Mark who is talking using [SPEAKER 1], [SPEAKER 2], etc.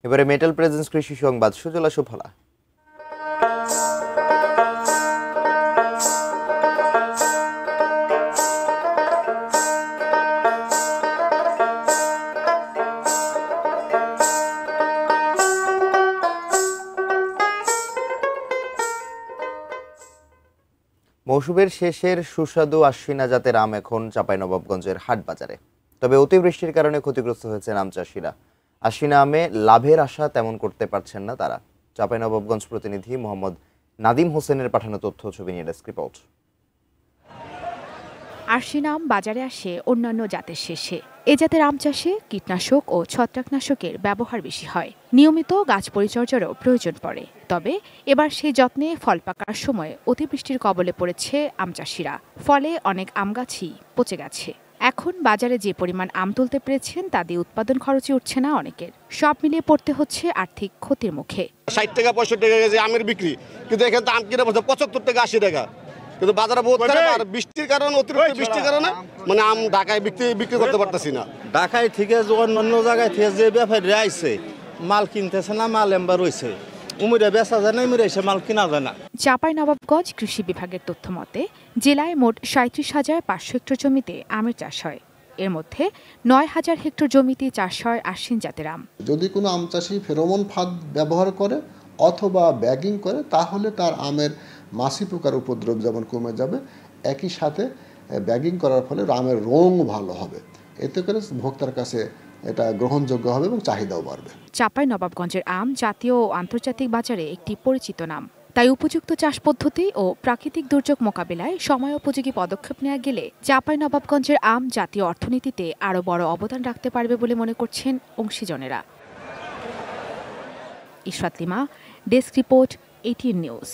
[SPEAKER 1] এবারে metal presence কৃষি সংবাদ সুজলা সুফলা। মৌসুমের শেষের সুস্বাদু আশ্বিনা জাতের আম এখন চাঁপাইনবাবগঞ্জের হাট বাজারে। তবে অতিবৃষ্টির কারণে ক্ষতিগ্রস্ত হয়েছেন আম চাষিরা। আশ্বিনা আমে লাভের আশা তেমন করতে পারছেন না তারা। চাঁপাইনবাবগঞ্জ প্রতিনিধি মোহাম্মদ নাদিম হোসেনের পাঠানো তথ্য ছবি নিয়ে ডেস্ক রিপোর্ট।
[SPEAKER 2] আশ্বিনা আম বাজারে আসে অন্যান্য জাতের শেষে। এ জাতের আম চাষে কীটনাশক ও ছত্রাকনাশকের ব্যবহার বেশি হয়। নিয়মিত গাছ পরিচর্যারও প্রয়োজন পড়ে। তবে এবার সেই যত্নে ফল পাকার সময় অতিবৃষ্টির কবলে পড়েছে আম চাষিরা। ফলে অনেক আম গাছই পচে গেছে। এখন বাজারে যে পরিমাণ আম তুলতে পেরেছেন তা দিয়ে উৎপাদন খরচে উঠছে না অনেকের। সব মিলিয়ে পড়তে হচ্ছে আর্থিক ক্ষতির মুখে।
[SPEAKER 3] ৬০ টাকা ৬৫ টাকা কেজি আমের বিক্রি, কিন্তু এখানে তো আম কিনে বলছে ৭৫ টাকা ৮০ টাকা। কিন্তু বাজারে বহুত খারাপ, আর বৃষ্টির কারণে, অতিরিক্ত বৃষ্টির কারণে মানে আম ঢাকায় বিক্রি করতে পারতেছি না।
[SPEAKER 4] ঢাকায় থেকে অন্য জায়গায় থেকে যে ব্যাপারীরা আইছে মাল কিনতেছে না, মাল এমবার রয়েছে, উমিরে বেচা যায় না, উমিরে এসে মাল কিনা যায় না।
[SPEAKER 2] চাঁপাইনবাবগঞ্জ কৃষি বিভাগের তথ্য মতে জেলায় মোট ৩৭,৫০০ হেক্টর জমিতে আমের চাষ হয়। এর মধ্যে ৯,০০০ হেক্টর জমিতে চাষ হয় আশ্বিন জাতের আম।
[SPEAKER 5] যদি কোনো আম চাষি ফেরোমন ফাঁদ ব্যবহার করে অথবা ব্যাগিং করে, তাহলে তার আমের মাছি পোকার উপদ্রব যেমন কমে যাবে, একই সাথে ব্যাগিং করার ফলে আমের রং ভালো হবে। এতে করে ভোক্তার কাছে এটা গ্রহণযোগ্য হবে এবং চাহিদাও বাড়বে।
[SPEAKER 2] চাঁপাইনবাবগঞ্জের আম জাতীয় ও আন্তর্জাতিক বাজারে একটি পরিচিত নাম। তাই উপযুক্ত চাষ পদ্ধতি ও প্রাকৃতিক দুর্যোগ মোকাবিলায় সময়োপযোগী পদক্ষেপ নেওয়া গেলে চাঁপাইনবাবগঞ্জের আম জাতীয় অর্থনীতিতে আরও বড় অবদান রাখতে পারবে বলে মনে করছেন অংশীজনেরা। Ishrat Lima, desk report, ATN news.